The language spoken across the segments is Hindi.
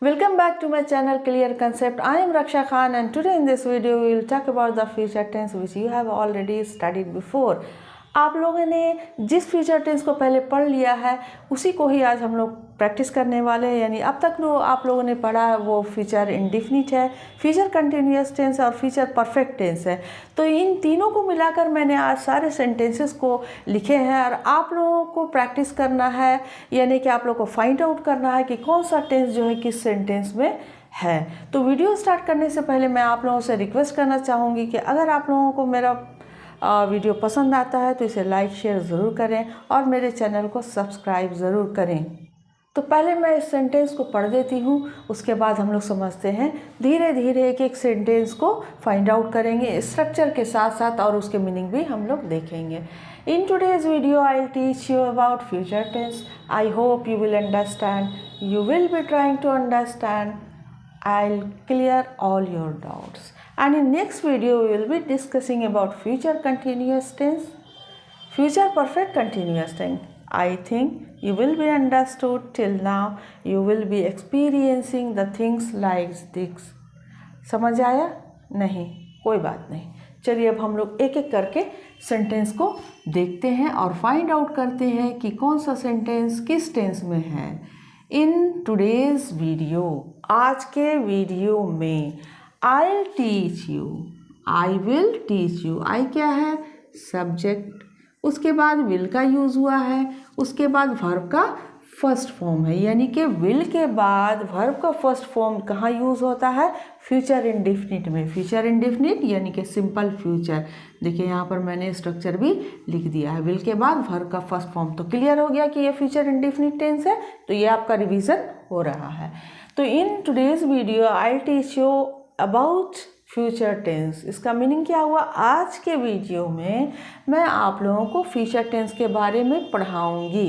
Welcome back to my channel Clear Concept. I am Raksha Khan and today in this video we will talk about the future tense which you have already studied before. आप लोगों ने जिस फ्यूचर टेंस को पहले पढ़ लिया है उसी को ही आज हम लोग प्रैक्टिस करने वाले हैं। यानी अब तक जो आप लोगों ने पढ़ा है वो फ्यूचर इंडेफिनिट है, फ्यूचर कंटिन्यूअस टेंस और फ्यूचर परफेक्ट टेंस है। तो इन तीनों को मिलाकर मैंने आज सारे सेंटेंसेस को लिखे हैं और आप लोगों को प्रैक्टिस करना है, यानी कि आप लोगों को फाइंड आउट करना है कि कौन सा टेंस जो है किस सेंटेंस में है। तो वीडियो स्टार्ट करने से पहले मैं आप लोगों से रिक्वेस्ट करना चाहूँगी कि अगर आप लोगों को मेरा वीडियो पसंद आता है तो इसे लाइक शेयर ज़रूर करें और मेरे चैनल को सब्सक्राइब ज़रूर करें। तो पहले मैं इस सेंटेंस को पढ़ देती हूँ, उसके बाद हम लोग समझते हैं। धीरे धीरे एक एक सेंटेंस को फाइंड आउट करेंगे स्ट्रक्चर के साथ साथ और उसके मीनिंग भी हम लोग देखेंगे। In today's video I will teach you about future tense. I hope you will understand, you will be trying to understand. I'll clear all your doubts. And in next video we will be discussing about future continuous tense, future perfect continuous tense. I think you will be understood till now. You will be experiencing the things like this. समझ आया? नहीं, कोई बात नहीं। चलिए अब हम लोग एक एक करके सेंटेंस को देखते हैं और फाइंड आउट करते हैं कि कौन सा सेंटेंस किस टेंस में है। इन टुडेज वीडियो, आज के वीडियो में I teach you, I will teach you. I क्या है? सब्जेक्ट, उसके बाद विल का यूज़ हुआ है, उसके बाद वर्ब का फर्स्ट फॉर्म है। यानी कि विल के बाद वर्ब का फर्स्ट फॉर्म कहाँ यूज़ होता है? फ्यूचर इंडेफिनिट में। फ्यूचर इंडेफिनिट यानी कि सिंपल फ्यूचर। देखिए यहाँ पर मैंने स्ट्रक्चर भी लिख दिया है। विल के बाद वर्ब का फर्स्ट फॉर्म। तो क्लियर हो गया कि ये फ्यूचर इंडेफिनिट टेंस है। तो ये आपका रिवीजन हो रहा है। तो in today's video I teach you about future tense. इसका मीनिंग क्या हुआ? आज के वीडियो में मैं आप लोगों को फ्यूचर टेंस के बारे में पढ़ाऊँगी।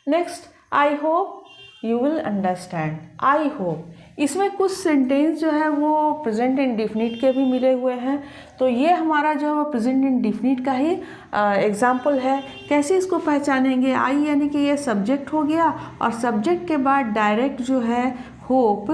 Next, I hope you will understand. I hope, इसमें कुछ सेंटेंस जो है वो प्रेजेंट इंडेफिनिट के भी मिले हुए हैं। तो ये हमारा जो है वो प्रेजेंट इंडेफिनिट का ही एग्जाम्पल है। कैसे इसको पहचानेंगे? आई यानी कि ये सब्जेक्ट हो गया और सब्जेक्ट के बाद डायरेक्ट जो है होप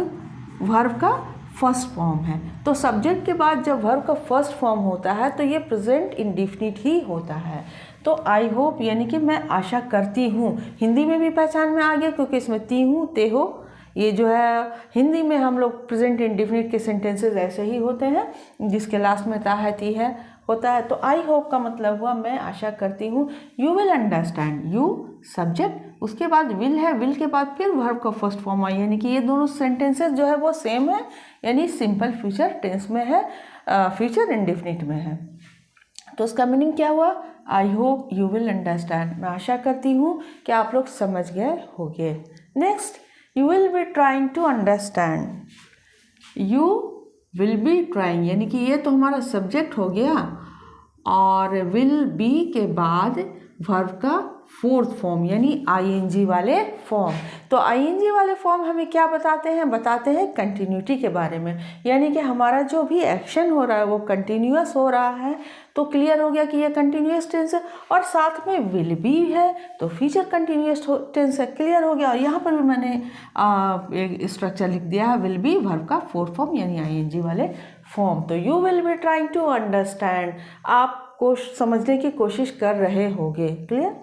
वर्ब का फर्स्ट फॉर्म है। तो सब्जेक्ट के बाद जब वर्ब का फर्स्ट फॉर्म होता है तो ये प्रेजेंट इंडेफिनिट ही होता है। तो आई होप यानी कि मैं आशा करती हूँ। हिंदी में भी पहचान में आ गया क्योंकि इसमें ती हूँ, ते हो, ये जो है हिंदी में हम लोग प्रेजेंट इंडेफिनिट के सेंटेंसेस ऐसे ही होते हैं जिसके लास्ट में ता है, ती है होता है। तो आई होप का मतलब हुआ मैं आशा करती हूँ। You will understand, you subject, उसके बाद विल है, विल के बाद फिर वर्ब का फर्स्ट फॉर्म आई, यानी कि ये दोनों सेंटेंसेस जो है वो सेम है, यानी सिंपल फ्यूचर टेंस में है, फ्यूचर इंडेफिनिट में है। तो उसका मीनिंग क्या हुआ? आई होप यू विल अंडरस्टैंड, मैं आशा करती हूँ कि आप लोग समझ गए होंगे। Next, you will be trying to understand. You will be trying यानी कि ये तो हमारा सब्जेक्ट हो गया और विल बी के बाद वर्ब का फोर्थ फॉर्म यानी आईएनजी वाले फॉर्म। तो आईएनजी वाले फॉर्म हमें क्या बताते हैं? बताते हैं कंटिन्यूटी के बारे में, यानी कि हमारा जो भी एक्शन हो रहा है वो कंटिन्यूअस हो रहा है। तो क्लियर हो गया कि ये कंटिन्यूअस टेंस है और साथ में विल भी है तो फ्यूचर कंटिन्यूअस टेंस है। क्लियर हो गया। और यहाँ पर भी मैंने एक स्ट्रक्चर लिख दिया है, विल बी वर्ब का फोर्थ फॉर्म यानी आईएनजी वाले फॉर्म। तो you will be trying to understand, आप समझने की कोशिश कर रहे होंगे। Clear?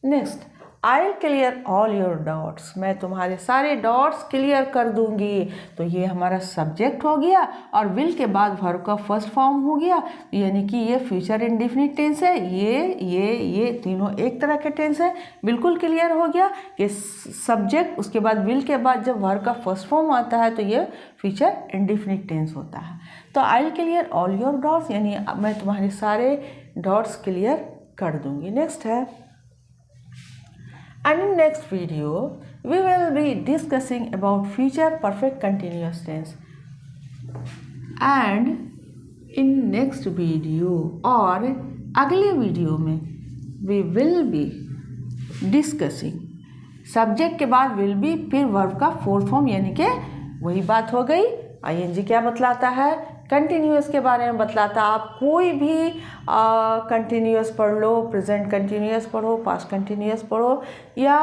Next, I will clear all your doubts, मैं तुम्हारे सारे डाउट्स क्लियर कर दूंगी। तो ये हमारा सब्जेक्ट हो गया और विल के बाद वर्ब का फर्स्ट फॉर्म हो गया, यानी कि ये फ्यूचर इंडेफिनिट टेंस है। ये तीनों एक तरह के टेंस है। बिल्कुल क्लियर हो गया कि सब्जेक्ट, उसके बाद विल के बाद जब वर्ब का फर्स्ट फॉर्म आता है तो ये फ्यूचर इंडेफिनिट टेंस होता है। तो आई will clear all your doubts यानी मैं तुम्हारे सारे डाउट्स क्लियर कर दूंगी। नेक्स्ट है, and in next video we will be discussing about future perfect continuous tense, and in next video और अगले वीडियो में we will be discussing subject के बाद will be फिर वर्ब का फोर्थ फॉर्म, यानी कि वही बात हो गई। आईएनजी क्या बतलाता है? कंटिन्यूअस के बारे में बतलाता। आप कोई भी कंटिन्यूअस पढ़ लो, प्रेजेंट कंटिन्यूअस पढ़ो, पास्ट कंटिन्यूअस पढ़ो या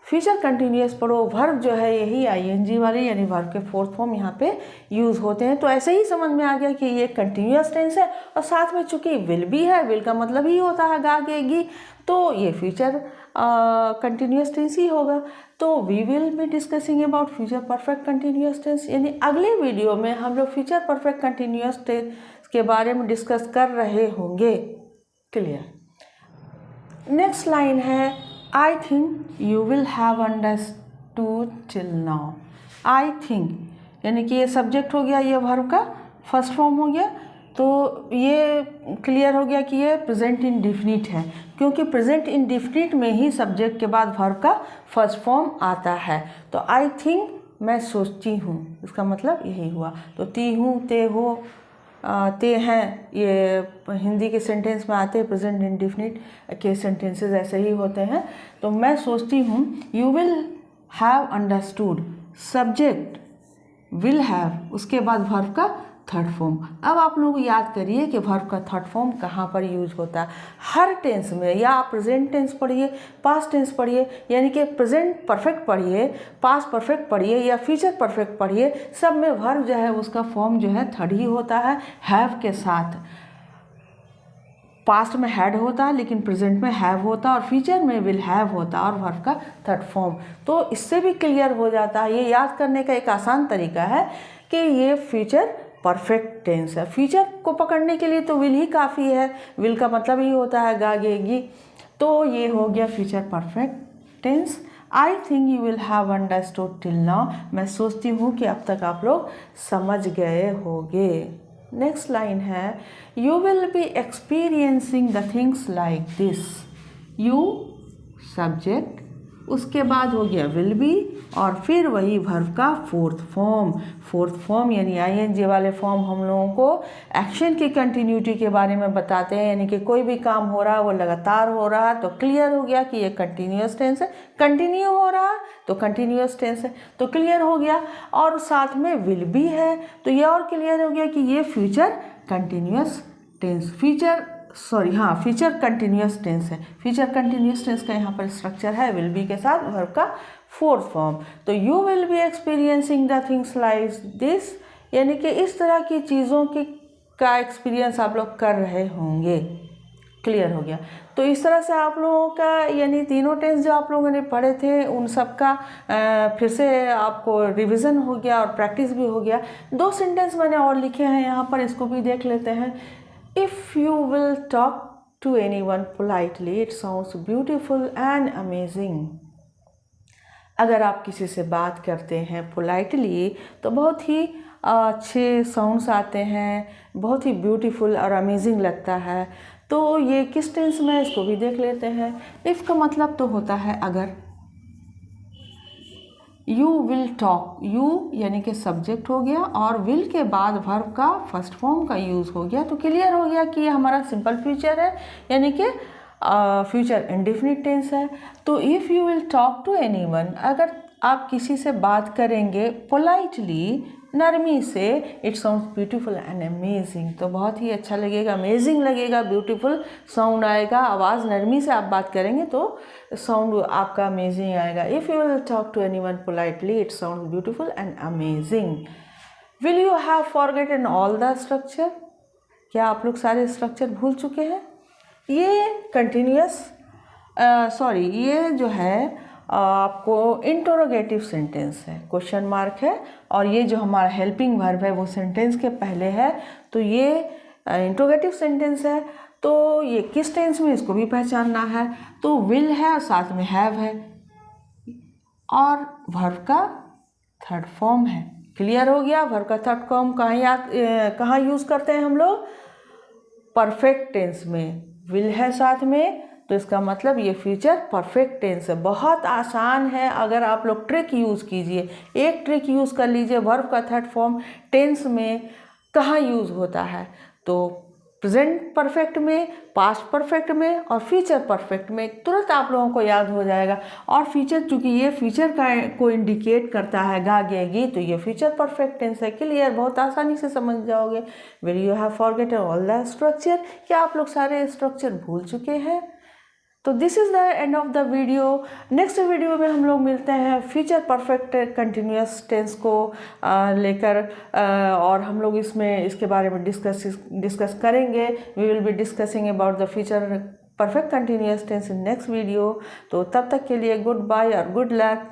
फ्यूचर कंटिन्यूअस पढ़ो, वर्ब जो है यही आईएनजी वाले यानी वर्ब के फोर्थ फॉर्म यहाँ पे यूज़ होते हैं। तो ऐसे ही समझ में आ गया कि ये कंटिन्यूअस टेंस है और साथ में चूंकि विल भी है, विल का मतलब ही होता है गागेगी, तो ये फ्यूचर कंटिन्यूअस टेंस ही होगा। तो we will be discussing about future perfect continuous tense, यानी अगले वीडियो में हम लोग फ्यूचर परफेक्ट कंटिन्यूअस टेंस के बारे में डिस्कस कर रहे होंगे। क्लियर। नेक्स्ट लाइन है आई think you will have understood till now. I think यानी कि ये सब्जेक्ट हो गया, ये वर्ब का फर्स्ट फॉर्म हो गया, तो ये क्लियर हो गया कि ये प्रेजेंट इंडेफिनिट है, क्योंकि प्रेजेंट इंडेफिनिट में ही सब्जेक्ट के बाद वर्ब का फर्स्ट फॉर्म आता है। तो आई थिंक मैं सोचती हूँ, इसका मतलब यही हुआ। तो ती हूँ, ते हो, ते हैं, ये हिंदी के सेंटेंस में आते हैं, प्रेजेंट इंडेफिनिट के सेंटेंसेस ऐसे ही होते हैं। तो मैं सोचती हूँ, you will have understood, subject will have, उसके बाद वर्ब का थर्ड फॉर्म। अब आप लोग याद करिए कि वर्ब का थर्ड फॉर्म कहाँ पर यूज होता है। हर टेंस में, या आप प्रेजेंट टेंस पढ़िए, पास्ट टेंस पढ़िए, यानी कि प्रेजेंट परफेक्ट पढ़िए, पास्ट परफेक्ट पढ़िए या फ्यूचर परफेक्ट पढ़िए, सब में वर्ब जो है उसका फॉर्म जो है थर्ड ही होता है, हैव के साथ। पास्ट में हैड होता है लेकिन प्रेजेंट में हैव होता है, और फ्यूचर में विल हैव होता है, और वर्ब का थर्ड फॉर्म। तो इससे भी क्लियर हो जाता है, ये याद करने का एक आसान तरीका है कि ये फ्यूचर परफेक्ट टेंस है। फ्यूचर को पकड़ने के लिए तो विल ही काफ़ी है, विल का मतलब ही होता है गागेगी। तो ये हो गया future perfect tense. I think you will have understood till now, मैं सोचती हूँ कि अब तक आप लोग समझ गए होंगे। नेक्स्ट लाइन है you will B experiencing the things like this. You subject, उसके बाद हो गया विल बी, और फिर वही वर्ब का फोर्थ फॉर्म। फोर्थ फॉर्म यानी आईएनजी वाले फॉर्म हम लोगों को एक्शन की कंटिन्यूटी के बारे में बताते हैं, यानी कि कोई भी काम हो रहा है वो लगातार हो रहा है, तो क्लियर हो गया कि ये कंटिन्यूअस टेंस है। कंटिन्यू हो रहा है तो कंटिन्यूअस टेंस है, तो क्लियर हो गया। और साथ में विल बी है, तो ये और क्लियर हो गया कि ये future continuous tense, future continuous tense है। फ्यूचर कंटिन्यूअस टेंस का यहाँ पर स्ट्रक्चर है विल बी के साथ वर्ब का फोर्थ फॉर्म। तो you will B experiencing the things like this, यानी कि इस तरह की चीज़ों की का एक्सपीरियंस आप लोग कर रहे होंगे। क्लियर हो गया। तो इस तरह से आप लोगों का यानी तीनों टेंस जो आप लोगों ने पढ़े थे उन सब का फिर से आपको रिवीजन हो गया और प्रैक्टिस भी हो गया। 2 सेंटेंस मैंने और लिखे हैं यहाँ पर, इसको भी देख लेते हैं। If you will talk to anyone politely, it sounds beautiful and amazing. अगर आप किसी से बात करते हैं पोलाइटली तो बहुत ही अच्छे साउंड्स आते हैं, बहुत ही ब्यूटीफुल और अमेजिंग लगता है। तो ये किस टेंस में, इसको भी देख लेते हैं। इफ़ का मतलब तो होता है अगर। यू विल टॉक, यू यानी कि सब्जेक्ट हो गया और विल के बाद वर्ब का फर्स्ट फॉर्म का यूज़ हो गया, तो क्लियर हो गया कि ये हमारा सिंपल फ्यूचर है, यानी कि फ्यूचर इंडेफिनिट टेंस है। तो if you will talk to anyone, अगर आप किसी से बात करेंगे पोलाइटली, नरमी से, it sounds beautiful and amazing, तो बहुत ही अच्छा लगेगा, अमेजिंग लगेगा, ब्यूटीफुल साउंड आएगा। आवाज़ नरमी से आप बात करेंगे तो साउंड आपका अमेजिंग आएगा। If you will talk to anyone politely, it sounds beautiful and amazing. Will you have forgotten all the structure, क्या आप लोग सारे स्ट्रक्चर भूल चुके हैं? ये कंटिन्यूअस ये जो है आपको इंटरोगेटिव सेंटेंस है, क्वेश्चन मार्क है, और ये जो हमारा हेल्पिंग वर्ब है वो सेंटेंस के पहले है, तो ये इंटरोगेटिव सेंटेंस है। तो ये किस टेंस में, इसको भी पहचानना है। तो विल है और साथ में हैव है और वर्ब का थर्ड फॉर्म है। क्लियर हो गया। वर्ब का थर्ड फॉर्म कहाँ यूज़ करते हैं हम लोग? परफेक्ट टेंस में। विल है साथ में तो इसका मतलब ये फ्यूचर परफेक्ट टेंस है। बहुत आसान है, अगर आप लोग ट्रिक यूज़ कीजिए, एक ट्रिक यूज़ कर लीजिए। वर्ब का थर्ड फॉर्म टेंस में कहाँ यूज़ होता है? तो प्रेजेंट परफेक्ट में, पास्ट परफेक्ट में और फ्यूचर परफेक्ट में, तुरंत आप लोगों को याद हो जाएगा। और फ्यूचर, चूँकि ये फ्यूचर को इंडिकेट करता है गागेगी, तो ये फ्यूचर परफेक्ट टेंस है। क्लियर, बहुत आसानी से समझ जाओगे। Will you have forgotten all the structure, क्या आप लोग सारे स्ट्रक्चर भूल चुके हैं? तो this is the end of the video. Next video में हम लोग मिलते हैं फ्यूचर परफेक्ट कंटिन्यूअस टेंस को लेकर, और हम लोग इसके बारे में डिस्कस करेंगे। We will be discussing about the future perfect continuous tense in next video. तो तब तक के लिए गुड बाय और गुड लक।